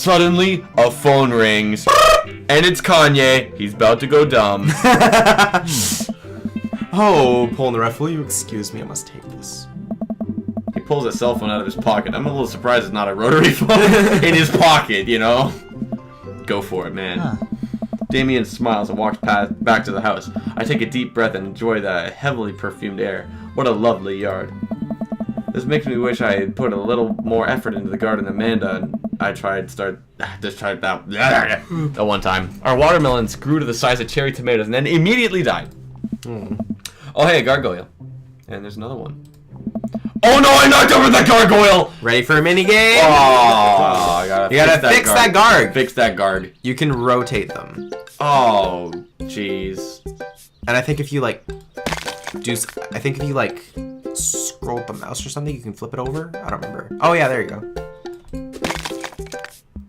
Suddenly, a phone rings. And it's Kanye. He's about to go dumb. Oh, Polnareff, will you excuse me? I must take this. He pulls a cell phone out of his pocket. I'm a little surprised it's not a rotary phone in his pocket, you know? Go for it, man. Huh. Damien smiles and walks back to the house. I take a deep breath and enjoy the heavily perfumed air. What a lovely yard. This makes me wish I had put a little more effort into the garden than Amanda and I tried that one time. Our watermelons grew to the size of cherry tomatoes and then immediately died. Oh, hey, a gargoyle. And there's another one. Oh no, I knocked over the gargoyle! Ready for a mini game? Oh, I gotta you gotta fix that guard. Fix that guard. You can rotate them. Oh, jeez. And I think if you like scroll up a mouse or something, you can flip it over. I don't remember. Oh yeah, there you go.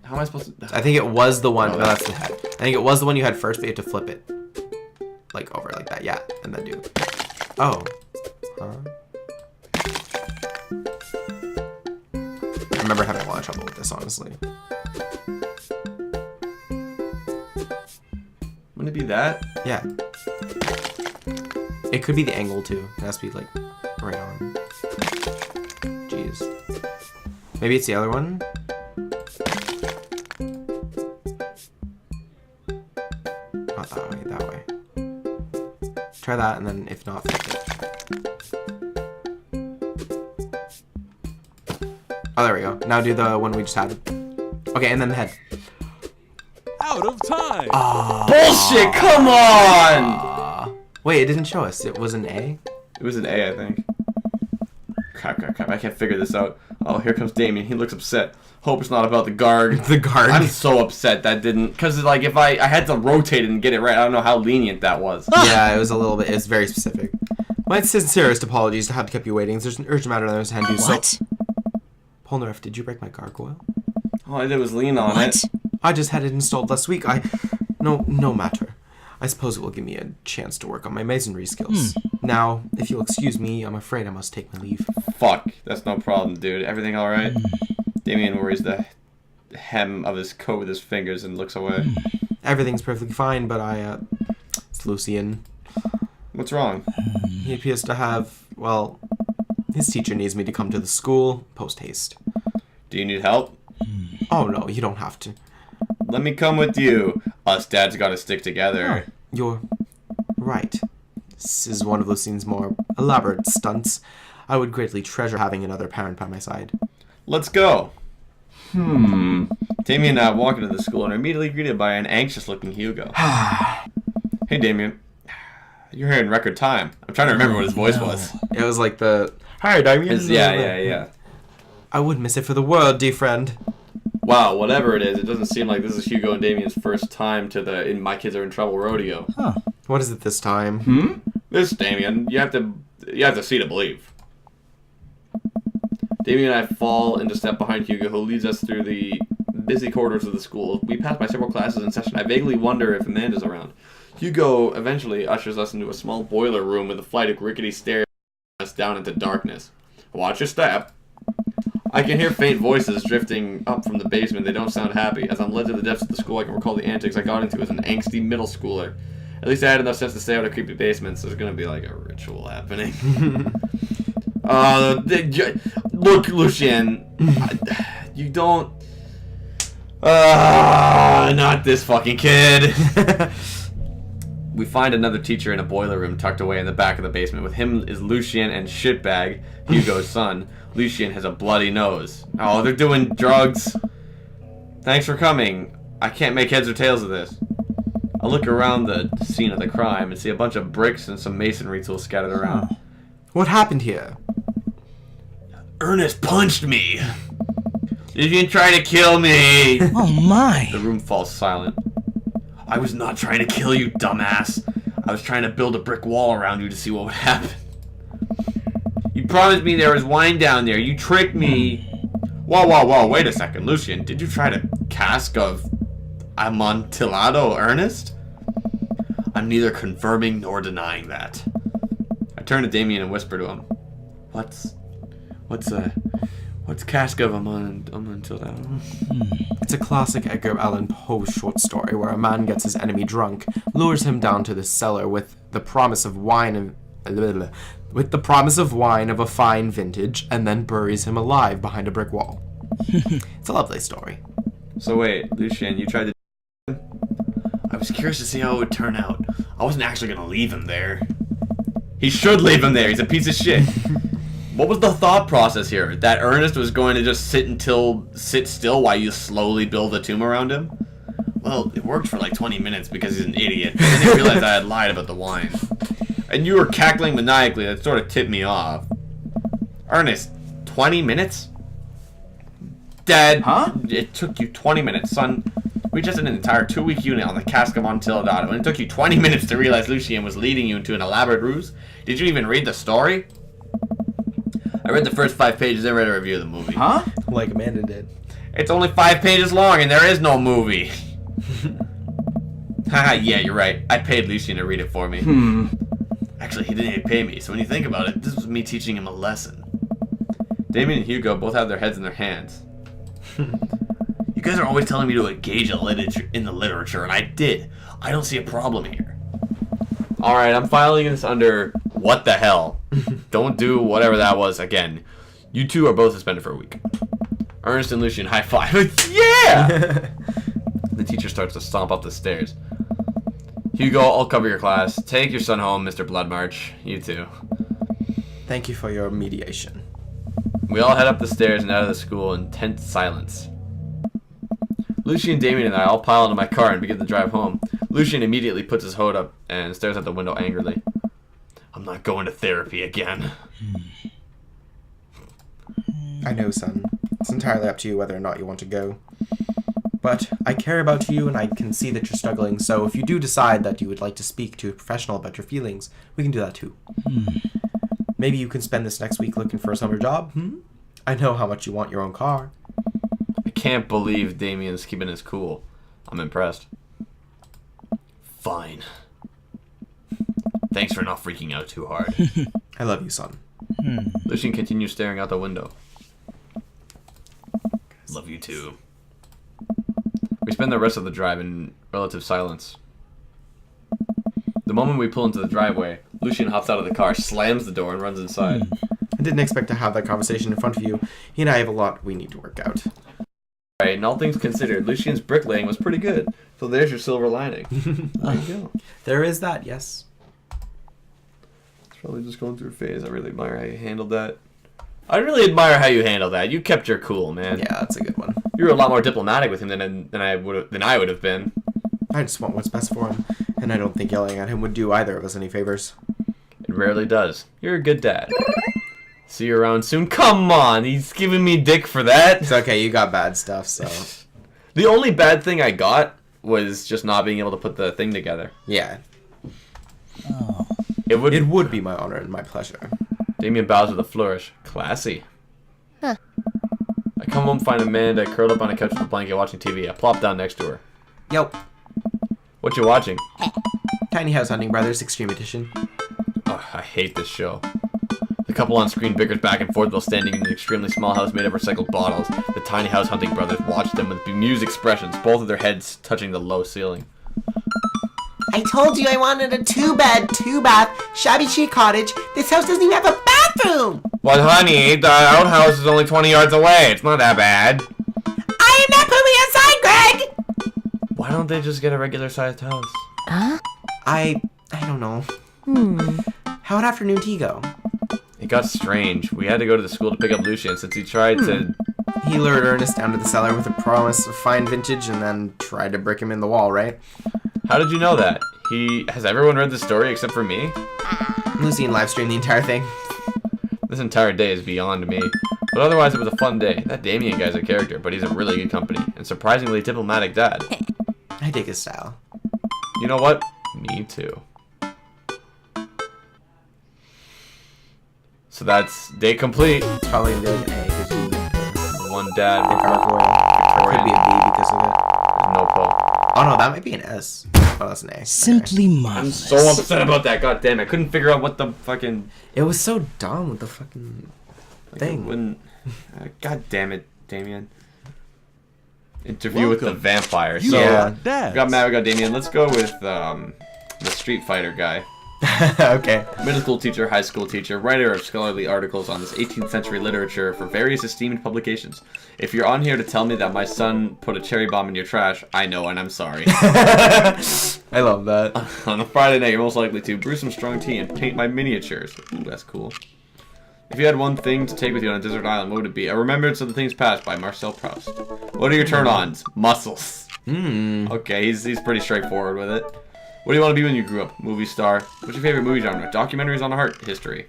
How am I supposed to? I think it was the one. No, that's the head. I think it was the one you had first, but you have to flip it, like over like that. Yeah, and then do. Oh. Huh? I remember having a lot of trouble with this, honestly. Wouldn't it be that? Yeah. It could be the angle too. It has to be like right on. Jeez. Maybe it's the other one. Not that way, that way. Try that, and then if not, flip it. Oh, there we go. Now do the one we just had. Okay, and then the head. Out of time. Bullshit! Come on! Wait, it didn't show us. It was an A? It was an A, I think. Crap. I can't figure this out. Oh, here comes Damien. He looks upset. Hope it's not about the guard. The guard? I'm so upset that didn't... Because, like, if I had to rotate it and get it right, I don't know how lenient that was. Yeah, it was a little bit... It's very specific. My sincerest apologies to have kept you waiting. There's an urgent matter that I was handling. What? Polnareff, did you break my gargoyle? All I did was lean on it. I just had it installed last week. No matter. I suppose it will give me a chance to work on my masonry skills. Now, if you'll excuse me, I'm afraid I must take my leave. Fuck. That's no problem, dude. Everything alright? Damien worries the hem of his coat with his fingers and looks away. Everything's perfectly fine, but it's Lucian. What's wrong? He appears to have, well, his teacher needs me to come to the school post-haste. Do you need help? Oh, no, you don't have to. Let me come with you. Us dads gotta stick together. You're right. This is one of Lucian's more elaborate stunts. I would greatly treasure having another parent by my side. Let's go. Damien and I walk into the school and are immediately greeted by an anxious-looking Hugo. Hey, Damien. You're here in record time. I'm trying to remember what his voice was. It was like the... Hi, Damien. Yeah. I wouldn't miss it for the world, dear friend. Wow, whatever it is, it doesn't seem like this is Hugo and Damien's first time to the My Kids Are in Trouble rodeo. Huh. What is it this time? This, Damien, you have to see to believe. Damien and I fall into step behind Hugo, who leads us through the busy corridors of the school. We pass by several classes in session. I vaguely wonder if Amanda's around. Hugo eventually ushers us into a small boiler room with a flight of rickety stairs down into darkness. Watch your step. I can hear faint voices drifting up from the basement. They don't sound happy. As I'm led to the depths of the school, I can recall the antics I got into as an angsty middle schooler. At least I had enough sense to stay out of creepy basements. There's gonna be like a ritual happening. Look, Lucian, you don't... not this fucking kid. We find another teacher in a boiler room tucked away in the back of the basement. With him is Lucian and Shitbag, Hugo's son. Lucian has a bloody nose. Oh, they're doing drugs. Thanks for coming. I can't make heads or tails of this. I look around the scene of the crime and see a bunch of bricks and some masonry tools scattered around. What happened here? Ernest punched me. Did you try to kill me? Oh my. The room falls silent. I was not trying to kill you, dumbass. I was trying to build a brick wall around you to see what would happen. You promised me there was wine down there. You tricked me. Whoa, wait a second. Lucian, did you try to cask of Amontillado, Ernest? I'm neither confirming nor denying that. I turn to Damien and whisper to him. What's What's Cask of? I'm until that. It's a classic Edgar Allan Poe short story where a man gets his enemy drunk, lures him down to the cellar with the promise of wine of a fine vintage, and then buries him alive behind a brick wall. It's a lovely story. So wait, Lucien, you tried to... I was curious to see how it would turn out. I wasn't actually going to leave him there. He should leave him there. He's a piece of shit. What was the thought process here? That Ernest was going to just sit still while you slowly build a tomb around him? Well, it worked for like 20 minutes because he's an idiot. But then he realized I had lied about the wine. And you were cackling maniacally. That sort of tipped me off. Ernest, 20 minutes? Dad, Huh? It took you 20 minutes, son. We just did an entire 2-week unit on the Cask of Amontillado, and it took you 20 minutes to realize Lucien was leading you into an elaborate ruse? Did you even read the story? I read the first 5 pages and read a review of the movie. Huh? Like Amanda did. It's only 5 pages long, and there is no movie. Haha, yeah, you're right. I paid Lucien to read it for me. Actually, he didn't even pay me, so when you think about it, this was me teaching him a lesson. Damien and Hugo both have their heads in their hands. You guys are always telling me to engage in the literature, and I did. I don't see a problem here. Alright, I'm filing this under what the hell. Don't do whatever that was again. You two are both suspended for a week. Ernest and Lucien high five. Yeah! The teacher starts to stomp up the stairs. Hugo, I'll cover your class. Take your son home, Mr. Bloodmarch. You too. Thank you for your mediation. We all head up the stairs and out of the school in tense silence. Lucien, Damien, and I all pile into my car and begin to drive home. Lucien immediately puts his hood up and stares out the window angrily. I'm not going to therapy again. I know, son. It's entirely up to you whether or not you want to go. But I care about you and I can see that you're struggling, so if you do decide that you would like to speak to a professional about your feelings, we can do that too. Maybe you can spend this next week looking for a summer job? I know how much you want your own car. I can't believe Damien's keeping his cool. I'm impressed. Fine. Thanks for not freaking out too hard. I love you, son. Lucien continues staring out the window. Love you too. We spend the rest of the drive in relative silence. The moment we pull into the driveway, Lucien hops out of the car, slams the door, and runs inside. I didn't expect to have that conversation in front of you. He and I have a lot we need to work out. Alright, and all things considered, Lucien's bricklaying was pretty good. So there's your silver lining. There you go. There is that, yes. It's probably just going through a phase. I really admire how you handled that. I really admire how you handled that. You kept your cool, man. Yeah, that's a good one. You were a lot more diplomatic with him than I would have been. I just want what's best for him, and I don't think yelling at him would do either of us any favors. It rarely does. You're a good dad. See you around soon. Come on, he's giving me dick for that. It's okay, you got bad stuff, so... The only bad thing I got was just not being able to put the thing together. Yeah. It would be my honor and my pleasure. Damien bows with a flourish. Classy. I come home, find Amanda curled up on a couch with a blanket watching TV. I plop down next to her. Yo. What you watching? Tiny House Hunting Brothers Extreme Edition. Oh, I hate this show. The couple on screen bickers back and forth while standing in an extremely small house made of recycled bottles. The Tiny House Hunting Brothers watch them with bemused expressions, both of their heads touching the low ceiling. I told you I wanted a 2-bed, 2-bath, shabby chic cottage. This house doesn't even have a bathroom! But honey, the outhouse is only 20 yards away. It's not that bad. I am not pooping outside, Greg! Why don't they just get a regular sized house? I don't know. How'd afternoon tea go? It got strange. We had to go to the school to pick up Lucien since he tried to... He lured Ernest down to the cellar with a promise of fine vintage and then tried to brick him in the wall, right? How did you know that? Has everyone read the story except for me? Lucien livestreamed the entire thing. This entire day is beyond me. But otherwise it was a fun day. That Damien guy's a character, but he's a really good company. And surprisingly diplomatic dad. I dig his style. You know what? Me too. So that's day complete. It's probably gonna be like an A because you One dad, Could be a B because of it. no Poe. Oh no, that might be an S. Oh, that's an A. Simply I'm marvelous. so upset about that. God damn! I couldn't figure out what the fucking It was so dumb with the fucking thing. When God damn it, Damien. Interview with the vampire. You So, Yeah. are dads. we got Matt, we got Damien. Let's go with the Street Fighter guy. Okay. Middle school teacher, high school teacher, writer of scholarly articles on this 18th century literature for various esteemed publications. If you're on here to tell me that my son put a cherry bomb in your trash, I know and I'm sorry. I love that. On a Friday night, you're most likely to brew some strong tea and paint my miniatures. Ooh, that's cool. If you had one thing to take with you on a desert island, what would it be? A Remembrance of the Things Past by Marcel Proust. What are your turn-ons? Muscles. Okay, he's pretty straightforward with it. What do you want to be when you grew up? Movie star. What's your favorite movie genre? Documentaries on art history.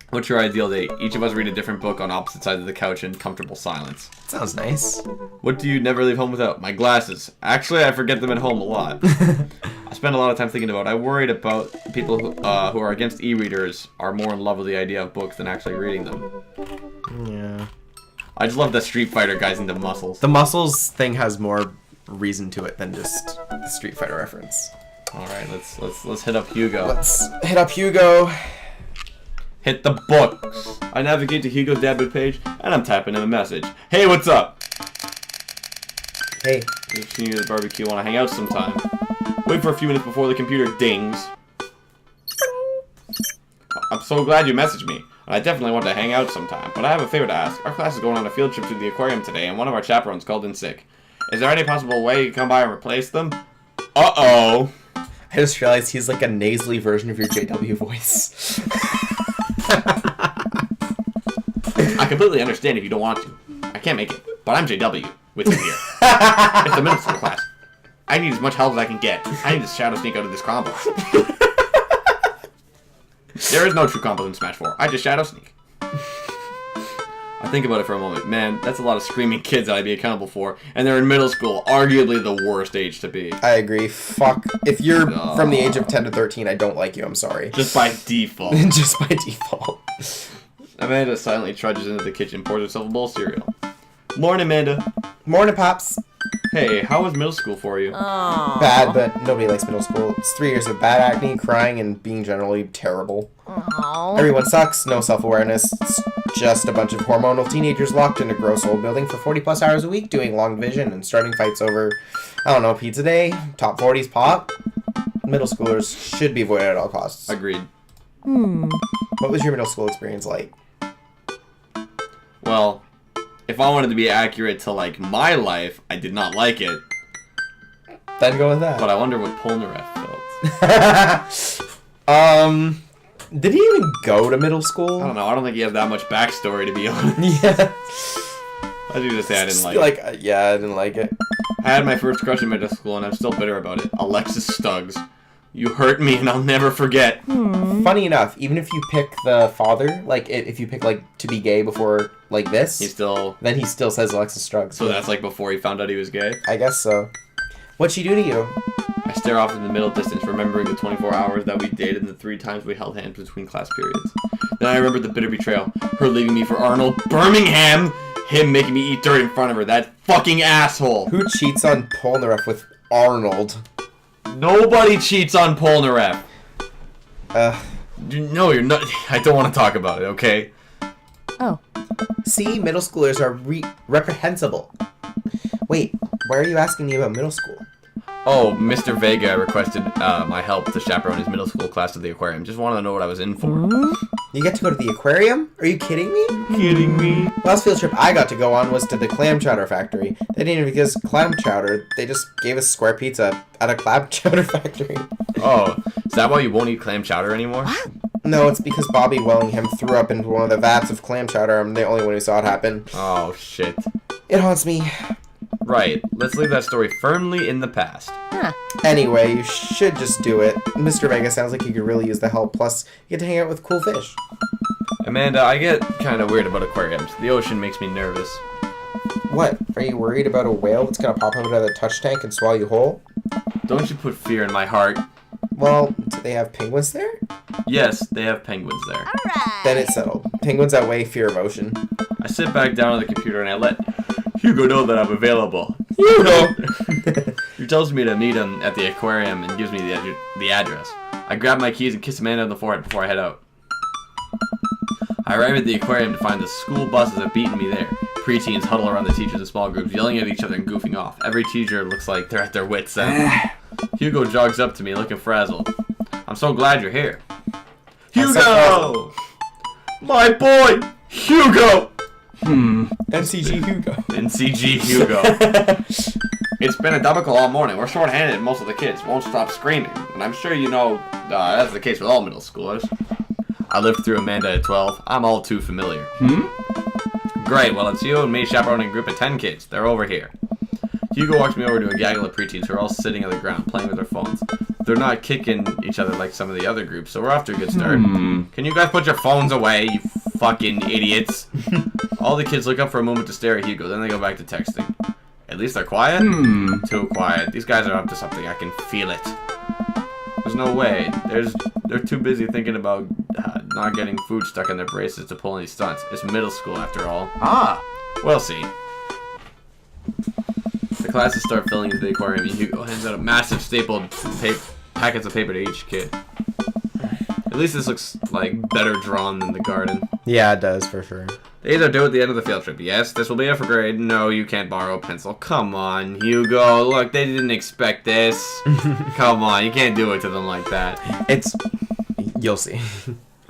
What's your ideal date? Each of us read a different book on opposite sides of the couch in comfortable silence. Sounds nice. What do you never leave home without? My glasses. Actually, I forget them at home a lot. I spend a lot of time thinking about it. I worried about people who are against e-readers are more in love with the idea of books than actually reading them. Yeah. I just love that Street Fighter guy's into muscles. The muscles thing has more reason to it than just the Street Fighter reference. All right, let's hit up Hugo. Let's hit up Hugo. Hit the books. I navigate to Hugo's Dabbit page, and I'm typing him a message. Hey, what's up? Hey. Continue the barbecue. Want to hang out sometime? Wait for a few minutes before the computer dings. I'm so glad you messaged me. I definitely want to hang out sometime, but I have a favor to ask. Our class is going on a field trip to the aquarium today, and one of our chaperones called in sick. Is there any possible way you can come by and replace them? Uh-oh. I just realized he's like a nasally version of your JW voice. I completely understand if you don't want to. I can't make it, but I'm JW with you here. It's a middle school class. I need as much help as I can get. I need to shadow sneak out of this combo. There is no true combo in Smash 4. I just shadow sneak. I think about it for a moment. Man, that's a lot of screaming kids that I'd be accountable for, and they're in middle school, arguably the worst age to be. I agree. Fuck. If you're from the age of 10 to 13, I don't like you. I'm sorry. Just by default. Just by default. Amanda silently trudges into the kitchen, pours herself a bowl of cereal. Morning, Amanda. Morning, Pops. Hey, how was middle school for you? Bad, but nobody likes middle school. It's 3 years of bad acne, crying, and being generally terrible. Everyone sucks, no self-awareness. It's just a bunch of hormonal teenagers locked in a gross old building for 40 plus hours a week doing long division and starting fights over, I don't know, pizza day, top 40s pop. Middle schoolers should be avoided at all costs. Agreed. What was your middle school experience like? Well, if I wanted to be accurate to, like, my life, I did not like it. Then go with that. But I wonder what Polnareff felt. Did he even go to middle school? I don't know. I don't think he has that much backstory, to be honest. Yeah. I do just say I didn't like it. Yeah, I didn't like it. I had my first crush in middle school, and I'm still bitter about it. Alexis Stuggs. You hurt me, and I'll never forget. Funny enough, even if you pick the father, like, if you pick, like, to be gay before, like, this, then he still says Alexis Struggs. So that's, like, before he found out he was gay? I guess so. What'd she do to you? I stare off in the middle distance, remembering the 24 hours that we dated and the 3 times we held hands between class periods. Then I remembered the bitter betrayal. Her leaving me for Arnold Birmingham! Him making me eat dirt in front of her. That fucking asshole! Who cheats on Polnareff with Arnold? Nobody cheats on Polnareff! Ugh. No, you're not. I don't want to talk about it, okay? Oh. See, middle schoolers are reprehensible. Wait, why are you asking me about middle school? Oh, Mr. Vega requested my help to chaperone his middle school class to the aquarium. Just wanted to know what I was in for. You get to go to the aquarium? Are you kidding me? Kidding me? Last field trip I got to go on was to the clam chowder factory. They didn't even give us clam chowder. They just gave us square pizza at a clam chowder factory. Oh, is that why you won't eat clam chowder anymore? No, it's because Bobby Wellingham threw up into one of the vats of clam chowder. I'm the only one who saw it happen. Oh, shit. It haunts me. Right, let's leave that story firmly in the past. Anyway, you should just do it. Mr. Vega sounds like you could really use the help. Plus, you get to hang out with cool fish. Amanda, I get kind of weird about aquariums. The ocean makes me nervous. What? Are you worried about a whale that's gonna pop out of the touch tank and swallow you whole? Don't you put fear in my heart. Well, do they have penguins there? Yes, they have penguins there. Then it's settled. Penguins outweigh fear of ocean. I sit back down on the computer and I let Hugo know that I'm available. Hugo! He tells me to meet him at the aquarium and gives me the address. I grab my keys and kiss Amanda on the forehead before I head out. I arrive at the aquarium to find the school buses have beaten me there. Preteens huddle around the teachers in small groups, yelling at each other and goofing off. Every teacher looks like they're at their wits' end. Hugo jogs up to me looking frazzled. I'm so glad you're here. Hugo! My boy, Hugo! NCG Hugo. NCG Hugo. It's been a debacle all morning. We're short-handed and most of the kids won't stop screaming. And I'm sure you know that's the case with all middle schoolers. I lived through Amanda at 12. I'm all too familiar. Great, well it's you and me chaperoning a group of 10 kids. They're over here. Hugo walks me over to a gaggle of preteens who are all sitting on the ground playing with their phones. They're not kicking each other like some of the other groups, so we're off to a good start. Can you guys put your phones away, you fucking idiots? All the kids look up for a moment to stare at Hugo, then they go back to texting. At least they're quiet? Too quiet. These guys are up to something. I can feel it. There's no way. They're too busy thinking about not getting food stuck in their braces to pull any stunts. It's middle school after all. We'll see. The classes start filling into the aquarium and Hugo hands out a massive stapled packets of paper to each kid. At least this looks like better drawn than the garden. Yeah, it does, for sure. They either do at the end of the field trip. Yes, this will be a for grade. No, you can't borrow a pencil. Come on, Hugo. Look, they didn't expect this. Come on, you can't do it to them like that. You'll see.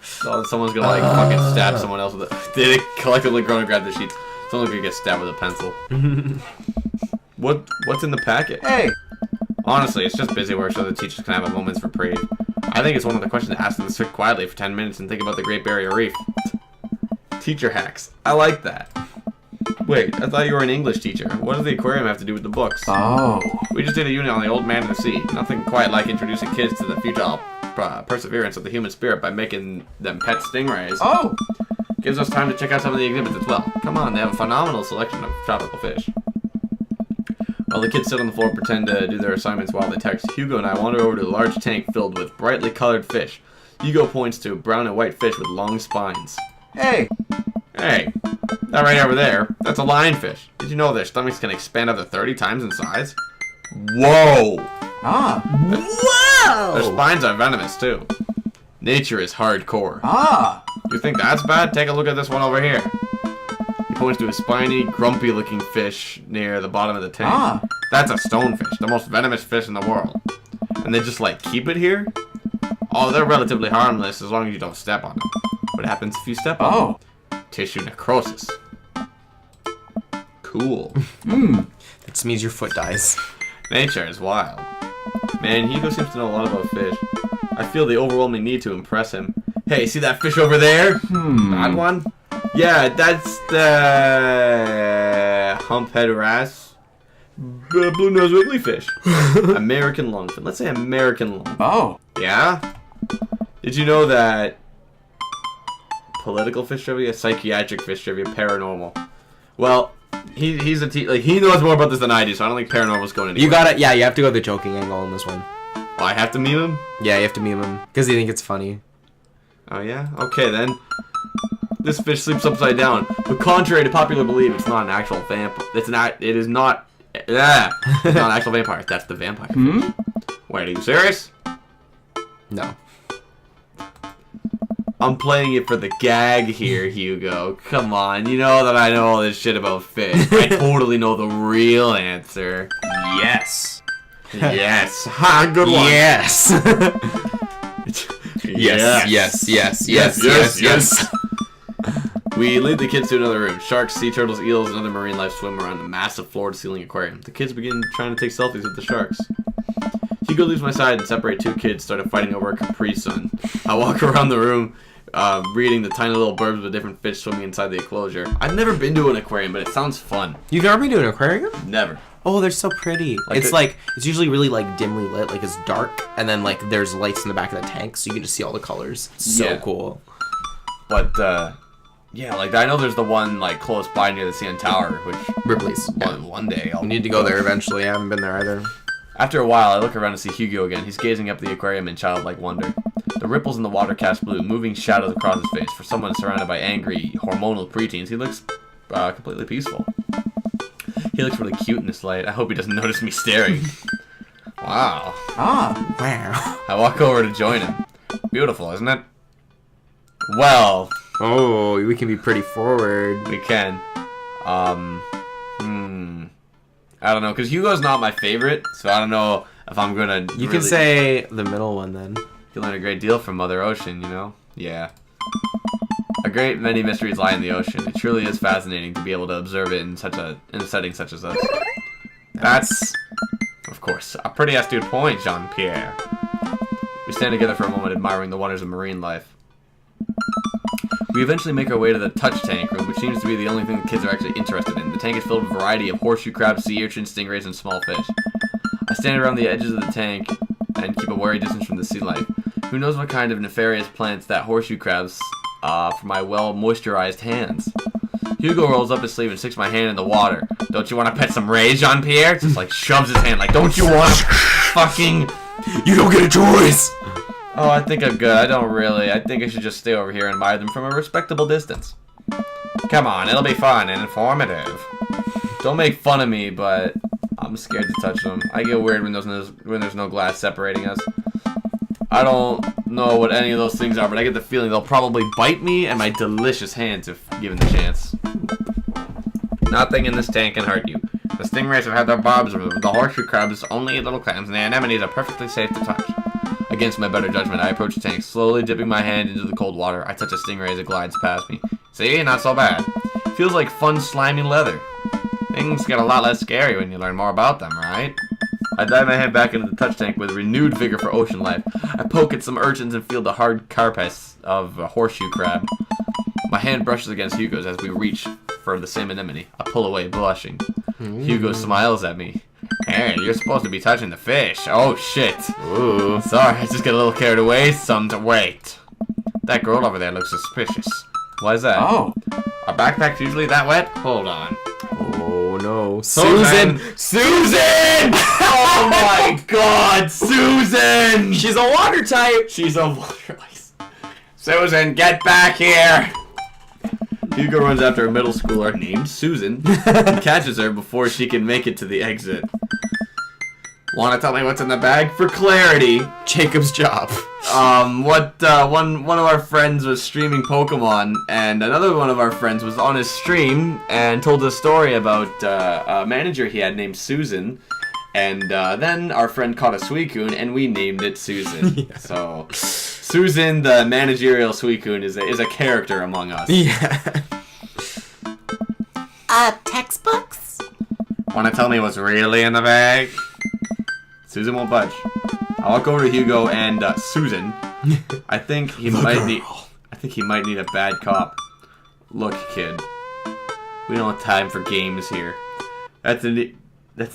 So someone's gonna like fucking stab someone else with it. They collectively grow and grab the sheets. Someone's gonna get stabbed with a pencil. What's in the packet? Hey! Honestly, it's just busy work so the teachers can have a moment's reprieve. I think it's one of the questions to ask them to sit quietly for 10 minutes and think about the Great Barrier Reef. Teacher hacks. I like that. Wait, I thought you were an English teacher. What does the aquarium have to do with the books? Oh. We just did a unit on the old man in the sea. Nothing quite like introducing kids to the futile perseverance of the human spirit by making them pet stingrays. Oh! Gives us time to check out some of the exhibits as well. Come on, they have a phenomenal selection of tropical fish. While the kids sit on the floor and pretend to do their assignments while they text, Hugo and I wander over to a large tank filled with brightly colored fish. Hugo points to brown and white fish with long spines. Hey! Hey, that right over there, that's a lionfish. Did you know their stomachs can expand up to 30 times in size? Whoa! Their spines are venomous too. Nature is hardcore. You think that's bad? Take a look at this one over here. He points to a spiny, grumpy-looking fish near the bottom of the tank. That's a stonefish, the most venomous fish in the world. And they just, like, keep it here? Oh, they're relatively harmless as long as you don't step on them. What happens if you step on them? Tissue necrosis. Cool. That just means your foot dies. Nature is wild. Man, Hugo seems to know a lot about fish. I feel the overwhelming need to impress him. Hey, see that fish over there? That one? Yeah, that's the humphead wrasse. Blue nose wiggly fish. American lungfin. Let's say American lungfin. Oh. Yeah? Did you know that political fish trivia, psychiatric fish trivia, paranormal? Well, he's a he knows more about this than I do, so I don't think paranormal's going anywhere. You gotta, yeah, you have to go the joking angle on this one. Oh, I have to meme him? Yeah, you have to meme him, because you think it's funny. Oh yeah? Okay then. This fish sleeps upside down, but contrary to popular belief, it's not an actual vampire. It is not an actual vampire. That's the vampire fish. Wait, are you serious? No. I'm playing it for the gag here, Hugo. Come on, you know that I know all this shit about fish. I totally know the real answer. Yes. Yes. Ha, good one. Yes. Yes. We lead the kids to another room. Sharks, sea turtles, eels, and other marine life swim around a massive floor-to-ceiling aquarium. The kids begin trying to take selfies with the sharks. Hugo leaves my side and separate two kids started fighting over a Capri Sun. I walk around the room, reading the tiny little blurbs with different fish swimming inside the enclosure. I've never been to an aquarium, but it sounds fun. You've ever been to an aquarium? Never. Oh, they're so pretty. It's usually really like dimly lit, like it's dark, and then like there's lights in the back of the tank, so you can just see all the colors. It's so cool. But yeah, like I know there's the one like close by near the CN Tower, which Ripley's. one day I'll We need to go there eventually. I haven't been there either. After a while, I look around to see Hugo again. He's gazing up at the aquarium in childlike wonder. The ripples in the water cast blue, moving shadows across his face. For someone surrounded by angry, hormonal preteens, he looks completely peaceful. He looks really cute in this light. I hope he doesn't notice me staring. Wow. Wow. I walk over to join him. Beautiful, isn't it? Well, Oh, we can be pretty forward. We can. I don't know, because Hugo's not my favorite, so I don't know if I'm gonna. You can say the middle one then. You learn a great deal from Mother Ocean, you know? Yeah. A great many mysteries lie in the ocean. It truly is fascinating to be able to observe it in a setting such as this. That's, of course, a pretty astute point, Jean-Pierre. We stand together for a moment admiring the wonders of marine life. We eventually make our way to the touch tank room, which seems to be the only thing the kids are actually interested in. The tank is filled with a variety of horseshoe crabs, sea urchins, stingrays, and small fish. I stand around the edges of the tank and keep a wary distance from the sea life. Who knows what kind of nefarious plants that horseshoe crabs for my well-moisturized hands. Hugo rolls up his sleeve and sticks my hand in the water. Don't you want to pet some rays, Jean-Pierre? Just like shoves his hand like, don't you want to fucking... You don't get a choice! Oh, I think I'm good. I don't really. I think I should just stay over here and admire them from a respectable distance. Come on, it'll be fun and informative. Don't make fun of me, but I'm scared to touch them. I get weird when there's no glass separating us. I don't know what any of those things are, but I get the feeling they'll probably bite me and my delicious hands if given the chance. Nothing in this tank can hurt you. The stingrays have had their barbs removed. The horseshoe crabs only eat little clams, and the anemones are perfectly safe to touch. Against my better judgment, I approach the tank, slowly dipping my hand into the cold water. I touch a stingray as it glides past me. See? Not so bad. Feels like fun, slimy leather. Things get a lot less scary when you learn more about them, right? I dive my head back into the touch tank with renewed vigor for ocean life. I poke at some urchins and feel the hard carapace of a horseshoe crab. My hand brushes against Hugo's as we reach for the salmon anemone. I pull away, blushing. Hugo smiles at me. Hey, you're supposed to be touching the fish. Oh, shit. Ooh. Sorry, I just got a little carried away. Some to wait. That girl over there looks suspicious. Why is that? Oh. Our backpack's usually that wet? Hold on. Oh, no. Susan! Susan! Oh my god, Susan! She's a water type! She's a water ice. Susan, get back here! Hugo runs after a middle schooler named Susan and catches her before she can make it to the exit. Want to tell me what's in the bag? For clarity, Jacob's job. one of our friends was streaming Pokemon, and another one of our friends was on his stream and told a story about a manager he had named Susan, and then our friend caught a Suicune, and we named it Susan. Yeah. So, Susan, the managerial Suicune, is a character among us. Yeah. Textbooks? Want to tell me what's really in the bag? Susan won't budge. I walk over to Hugo and Susan. I think he might need a bad cop. Look, kid. We don't have time for games here. That's an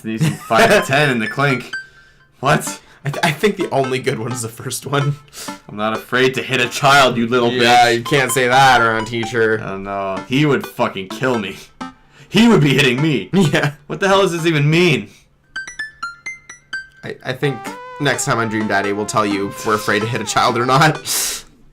easy 5 to 10 in the clink. What? I think the only good one is the first one. I'm not afraid to hit a child, you little Yeah, bitch. you can't say that around teacher. Oh no, he would fucking kill me. He would be hitting me. Yeah. What the hell does this even mean? I think next time on Dream Daddy we'll tell you if we're afraid to hit a child or not.